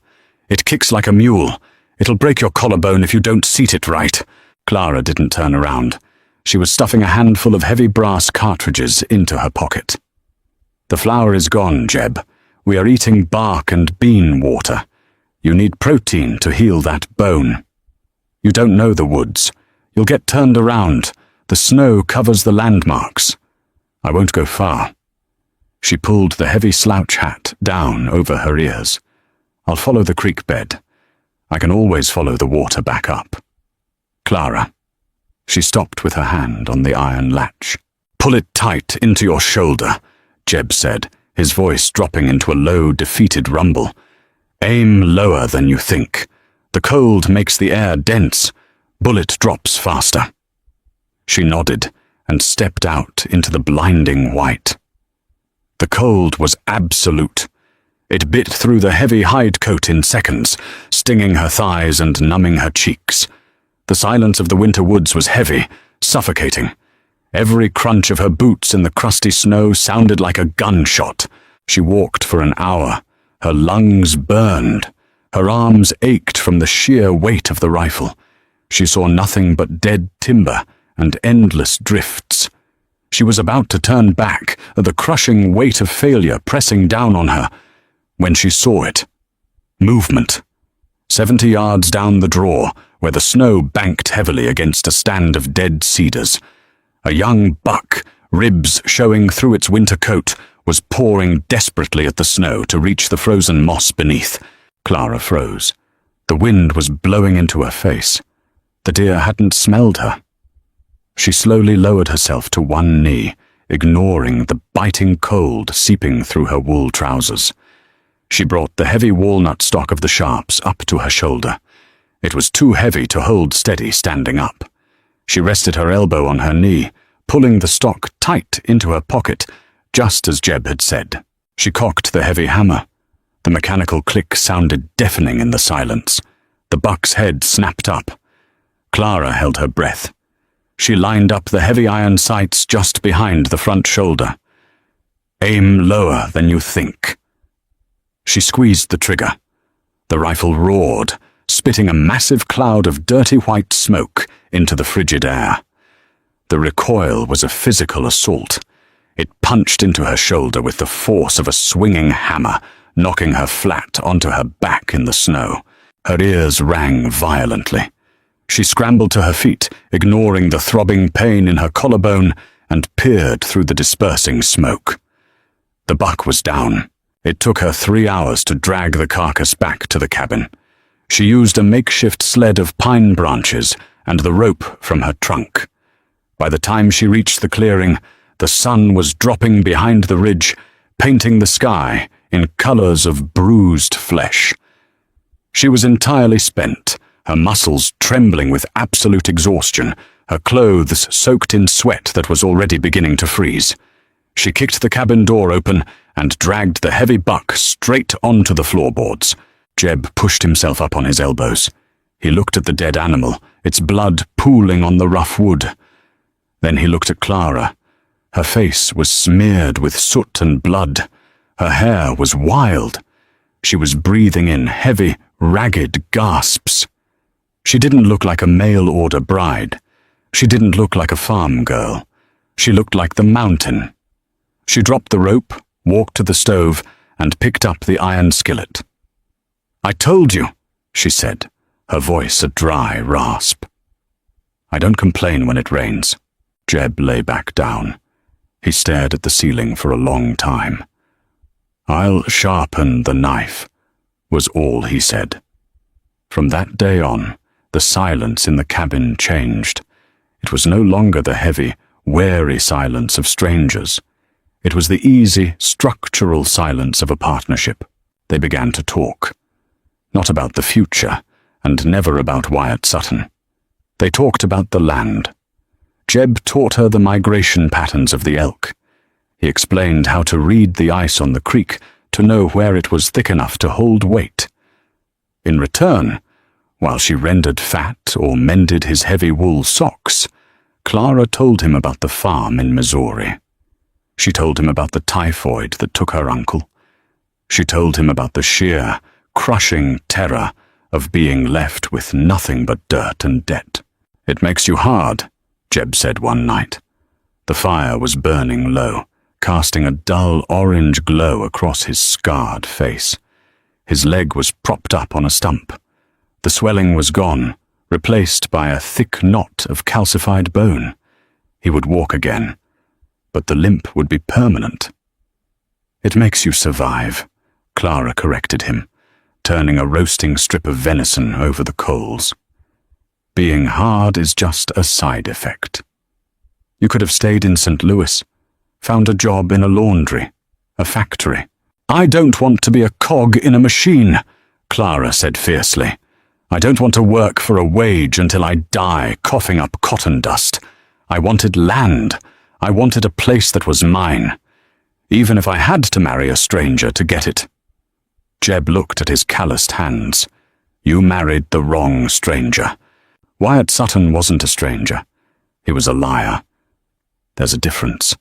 "It kicks like a mule. It'll break your collarbone if you don't seat it right." Clara didn't turn around. She was stuffing a handful of heavy brass cartridges into her pocket. "The flour is gone, Jeb. We are eating bark and bean water. You need protein to heal that bone. You don't know the woods. You'll get turned around. The snow covers the landmarks. I won't go far." She pulled the heavy slouch hat down over her ears. "I'll follow the creek bed. I can always follow the water back up." "Clara." She stopped with her hand on the iron latch. "Pull it tight into your shoulder," Jeb said, his voice dropping into a low, defeated rumble. "Aim lower than you think. The cold makes the air dense. Bullet drops faster." She nodded and stepped out into the blinding white. The cold was absolute. It bit through the heavy hide coat in seconds, stinging her thighs and numbing her cheeks. The silence of the winter woods was heavy, suffocating. Every crunch of her boots in the crusty snow sounded like a gunshot. She walked for an hour. Her lungs burned. Her arms ached from the sheer weight of the rifle. She saw nothing but dead timber and endless drifts. She was about to turn back, the crushing weight of failure pressing down on her, when she saw it. Movement. 70 yards down the draw, where the snow banked heavily against a stand of dead cedars. A young buck, ribs showing through its winter coat, was pawing desperately at the snow to reach the frozen moss beneath. Clara froze. The wind was blowing into her face. The deer hadn't smelled her. She slowly lowered herself to one knee, ignoring the biting cold seeping through her wool trousers. She brought the heavy walnut stock of the sharps up to her shoulder. It was too heavy to hold steady standing up. She rested her elbow on her knee, pulling the stock tight into her pocket, just as Jeb had said. She cocked the heavy hammer. The mechanical click sounded deafening in the silence. The buck's head snapped up. Clara held her breath. She lined up the heavy iron sights just behind the front shoulder. "Aim lower than you think." She squeezed the trigger. The rifle roared, spitting a massive cloud of dirty white smoke into the frigid air. The recoil was a physical assault. It punched into her shoulder with the force of a swinging hammer, knocking her flat onto her back in the snow. Her ears rang violently. She scrambled to her feet, ignoring the throbbing pain in her collarbone, and peered through the dispersing smoke. The buck was down. It took her 3 hours to drag the carcass back to the cabin. She used a makeshift sled of pine branches and the rope from her trunk. By the time she reached the clearing, the sun was dropping behind the ridge, painting the sky in colors of bruised flesh. She was entirely spent, her muscles trembling with absolute exhaustion, her clothes soaked in sweat that was already beginning to freeze. She kicked the cabin door open and dragged the heavy buck straight onto the floorboards. Jeb pushed himself up on his elbows. He looked at the dead animal, its blood pooling on the rough wood. Then he looked at Clara. Her face was smeared with soot and blood. Her hair was wild. She was breathing in heavy, ragged gasps. She didn't look like a mail-order bride. She didn't look like a farm girl. She looked like the mountain. She dropped the rope, walked to the stove, and picked up the iron skillet. "I told you," she said, her voice a dry rasp. "I don't complain when it rains." Jeb lay back down. He stared at the ceiling for a long time. "I'll sharpen the knife," was all he said. From that day on, the silence in the cabin changed. It was no longer the heavy, wary silence of strangers. It was the easy, structural silence of a partnership. They began to talk. Not about the future, and never about Wyatt Sutton. They talked about the land, Jeb taught her the migration patterns of the elk. He explained how to read the ice on the creek to know where it was thick enough to hold weight. In return, while she rendered fat or mended his heavy wool socks, Clara told him about the farm in Missouri. She told him about the typhoid that took her uncle. She told him about the sheer, crushing terror of being left with nothing but dirt and debt. "It makes you hard," Jeb said one night. The fire was burning low, casting a dull orange glow across his scarred face. His leg was propped up on a stump. The swelling was gone, replaced by a thick knot of calcified bone. He would walk again, but the limp would be permanent. "It makes you survive," Clara corrected him, turning a roasting strip of venison over the coals. "Being hard is just a side effect. You could have stayed in St. Louis, found a job in a laundry, a factory." "I don't want to be a cog in a machine," Clara said fiercely. "I don't want to work for a wage until I die coughing up cotton dust. I wanted land. I wanted a place that was mine, even if I had to marry a stranger to get it." Jeb looked at his calloused hands. "You married the wrong stranger. Wyatt Sutton wasn't a stranger. He was a liar. There's a difference."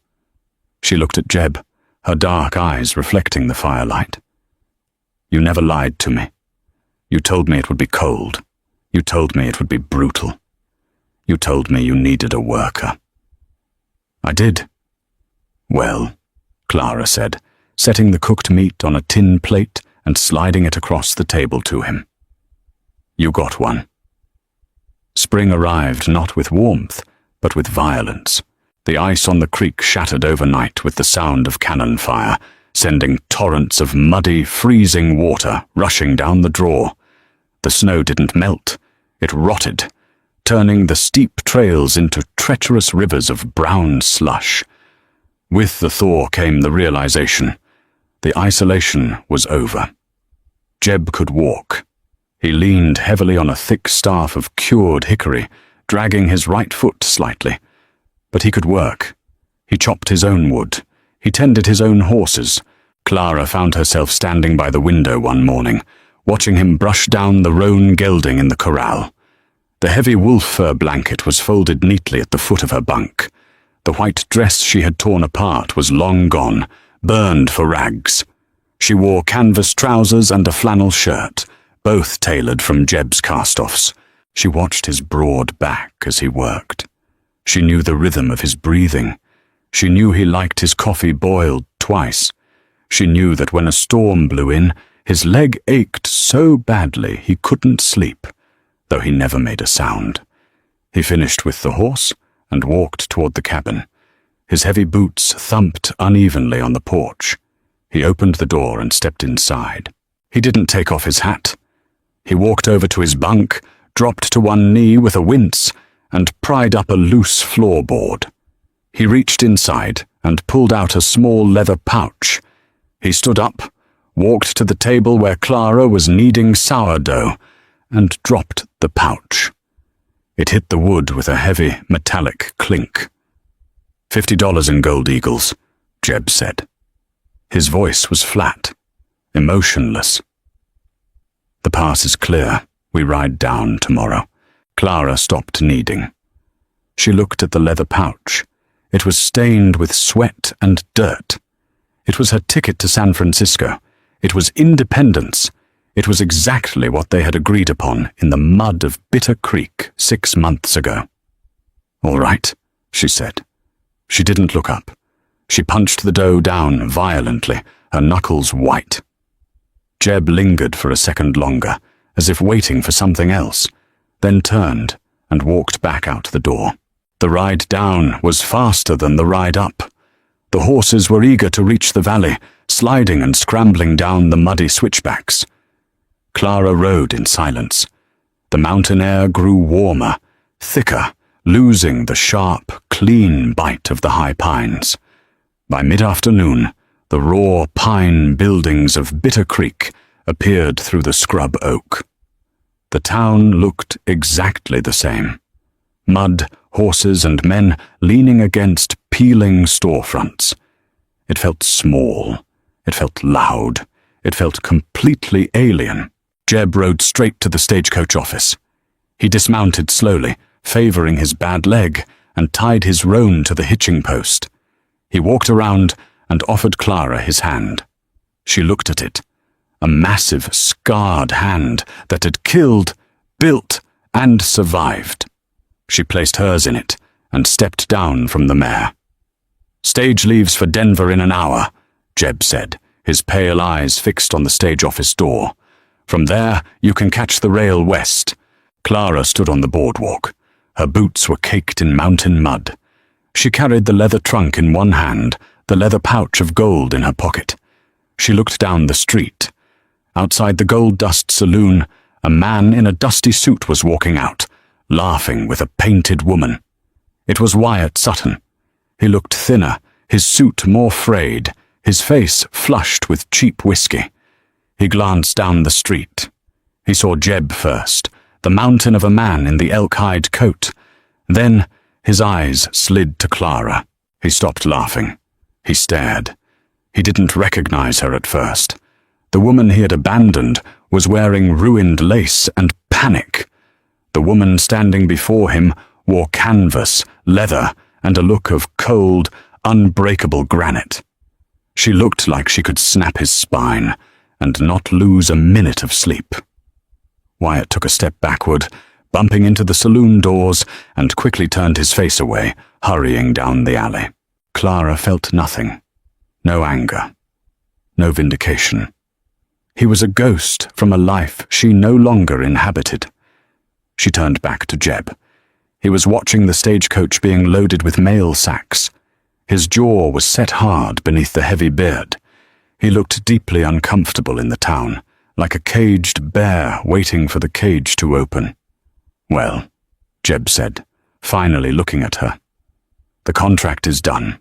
She looked at Jeb, her dark eyes reflecting the firelight. "You never lied to me. You told me it would be cold. You told me it would be brutal. You told me you needed a worker." "I did." "Well," Clara said, setting the cooked meat on a tin plate and sliding it across the table to him. "You got one." Spring arrived not with warmth, but with violence. The ice on the creek shattered overnight with the sound of cannon fire, sending torrents of muddy, freezing water rushing down the draw. The snow didn't melt, it rotted, turning the steep trails into treacherous rivers of brown slush. With the thaw came the realization. The isolation was over. Jeb could walk. He leaned heavily on a thick staff of cured hickory, dragging his right foot slightly. But he could work. He chopped his own wood. He tended his own horses. Clara found herself standing by the window one morning, watching him brush down the roan gelding in the corral. The heavy wolf fur blanket was folded neatly at the foot of her bunk. The white dress she had torn apart was long gone, burned for rags. She wore canvas trousers and a flannel shirt, both tailored from Jeb's cast-offs. She watched his broad back as he worked. She knew the rhythm of his breathing. She knew he liked his coffee boiled twice. She knew that when a storm blew in, his leg ached so badly he couldn't sleep, though he never made a sound. He finished with the horse and walked toward the cabin. His heavy boots thumped unevenly on the porch. He opened the door and stepped inside. He didn't take off his hat. He walked over to his bunk, dropped to one knee with a wince, and pried up a loose floorboard. He reached inside and pulled out a small leather pouch. He stood up, walked to the table where Clara was kneading sourdough, and dropped the pouch. It hit the wood with a heavy, metallic clink. $50 in gold eagles, Jeb said. His voice was flat, emotionless. "The pass is clear. We ride down tomorrow." Clara stopped kneading. She looked at the leather pouch. It was stained with sweat and dirt. It was her ticket to San Francisco. It was independence. It was exactly what they had agreed upon in the mud of Bitter Creek 6 months ago. "All right," she said. She didn't look up. She punched the dough down violently, her knuckles white. Jeb lingered for a second longer, as if waiting for something else, then turned and walked back out the door. The ride down was faster than the ride up. The horses were eager to reach the valley, sliding and scrambling down the muddy switchbacks. Clara rode in silence. The mountain air grew warmer, thicker, losing the sharp, clean bite of the high pines. By mid-afternoon, the raw pine buildings of Bitter Creek appeared through the scrub oak. The town looked exactly the same. Mud horses and men leaning against peeling storefronts. It felt small. It felt loud. It felt completely alien. Jeb rode straight to the stagecoach office. He dismounted slowly, favoring his bad leg, and tied his roan to the hitching post. He walked around and offered Clara his hand. She looked at it. A massive, scarred hand that had killed, built, and survived. She placed hers in it and stepped down from the mare. "Stage leaves for Denver in an hour," Jeb said, his pale eyes fixed on the stage office door. "From there, you can catch the rail west." Clara stood on the boardwalk. Her boots were caked in mountain mud. She carried the leather trunk in one hand, the leather pouch of gold in her pocket. She looked down the street. Outside the Gold Dust Saloon, a man in a dusty suit was walking out, laughing with a painted woman. It was Wyatt Sutton. He looked thinner, his suit more frayed, his face flushed with cheap whiskey. He glanced down the street. He saw Jeb first, the mountain of a man in the elk-hide coat. Then his eyes slid to Clara. He stopped laughing. He stared. He didn't recognize her at first. The woman he had abandoned was wearing ruined lace and panic. The woman standing before him wore canvas, leather, and a look of cold, unbreakable granite. She looked like she could snap his spine and not lose a minute of sleep. Wyatt took a step backward, bumping into the saloon doors, and quickly turned his face away, hurrying down the alley. Clara felt nothing. No anger. No vindication. He was a ghost from a life she no longer inhabited. She turned back to Jeb. He was watching the stagecoach being loaded with mail sacks. His jaw was set hard beneath the heavy beard. He looked deeply uncomfortable in the town, like a caged bear waiting for the cage to open. "Well," Jeb said, finally looking at her. "The contract is done."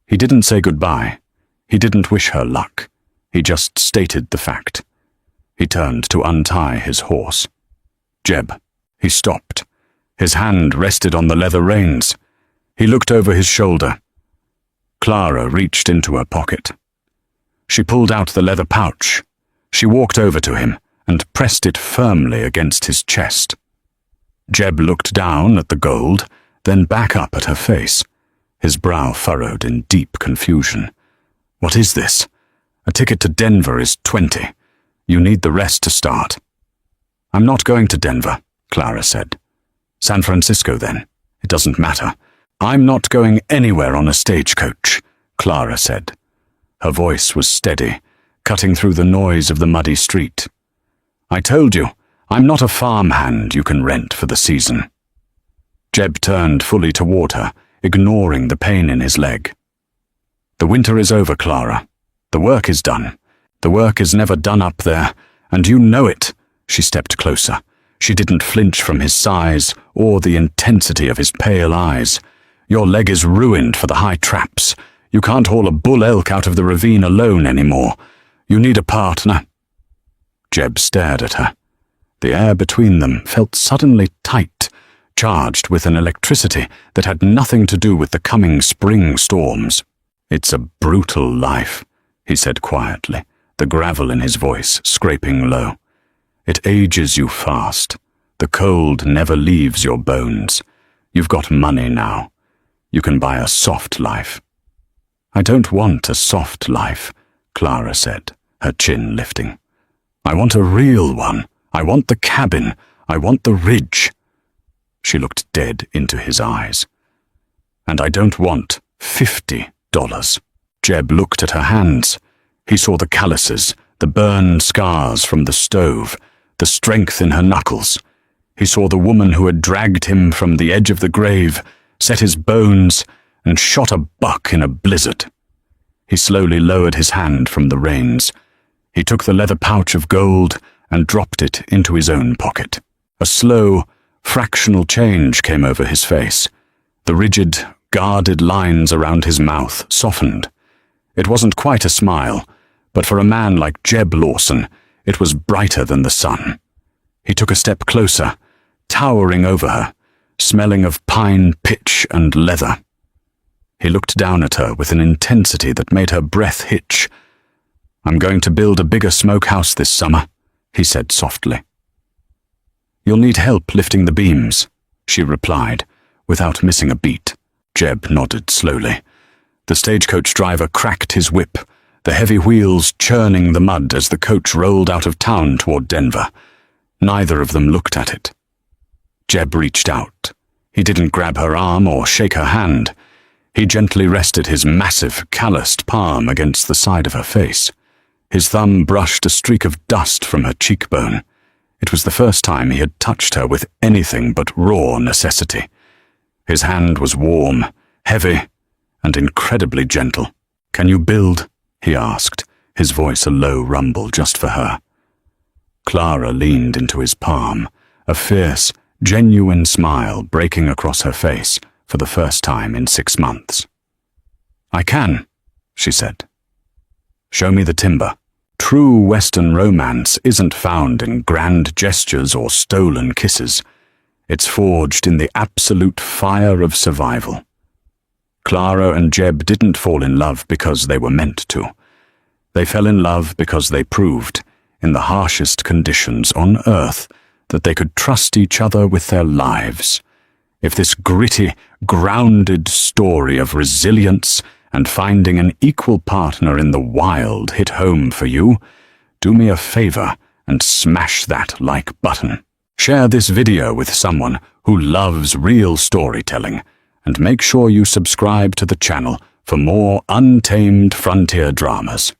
He didn't say goodbye. He didn't wish her luck. He just stated the fact. He turned to untie his horse. "Jeb." He stopped. His hand rested on the leather reins. He looked over his shoulder. Clara reached into her pocket. She pulled out the leather pouch. She walked over to him and pressed it firmly against his chest. Jeb looked down at the gold, then back up at her face, his brow furrowed in deep confusion. "What is this? A ticket to Denver is $20. You need the rest to start." "I'm not going to Denver," Clara said. "San Francisco, then. It doesn't matter." "I'm not going anywhere on a stagecoach," Clara said. Her voice was steady, cutting through the noise of the muddy street. "I told you, I'm not a farmhand you can rent for the season." Jeb turned fully toward her, ignoring the pain in his leg. "The winter is over, Clara. The work is done. The work is never done up there, and you know it." She stepped closer. She didn't flinch from his size or the intensity of his pale eyes. "Your leg is ruined for the high traps. You can't haul a bull elk out of the ravine alone anymore. You need a partner." Jeb stared at her. The air between them felt suddenly tight, charged with an electricity that had nothing to do with the coming spring storms. "It's a brutal life," he said quietly, the gravel in his voice scraping low. "It ages you fast. The cold never leaves your bones. You've got money now. You can buy a soft life." "I don't want a soft life," Clara said, her chin lifting. "I want a real one. I want the cabin. I want the ridge." She looked dead into his eyes. "And I don't want $50. Jeb looked at her hands. He saw the calluses, the burn scars from the stove, the strength in her knuckles. He saw the woman who had dragged him from the edge of the grave, set his bones, and shot a buck in a blizzard. He slowly lowered his hand from the reins. He took the leather pouch of gold and dropped it into his own pocket. A slow, fractional change came over his face. The rigid, guarded lines around his mouth softened. It wasn't quite a smile, but for a man like Jeb Lawson, it was brighter than the sun. He took a step closer, towering over her, smelling of pine, pitch, and leather. He looked down at her with an intensity that made her breath hitch. "I'm going to build a bigger smokehouse this summer," he said softly. "You'll need help lifting the beams," she replied, without missing a beat. Jeb nodded slowly. The stagecoach driver cracked his whip, the heavy wheels churning the mud as the coach rolled out of town toward Denver. Neither of them looked at it. Jeb reached out. He didn't grab her arm or shake her hand. He gently rested his massive, calloused palm against the side of her face. His thumb brushed a streak of dust from her cheekbone. It was the first time he had touched her with anything but raw necessity. His hand was warm, heavy, and incredibly gentle. "Can you build?" he asked, his voice a low rumble just for her. Clara leaned into his palm, a fierce, genuine smile breaking across her face for the first time in 6 months. "I can," she said. "Show me the timber." True Western romance isn't found in grand gestures or stolen kisses. It's forged in the absolute fire of survival. Clara and Jeb didn't fall in love because they were meant to. They fell in love because they proved, in the harshest conditions on Earth, that they could trust each other with their lives. If this gritty, grounded story of resilience and finding an equal partner in the wild hit home for you, do me a favor and smash that like button. Share this video with someone who loves real storytelling, and make sure you subscribe to the channel for more untamed frontier dramas.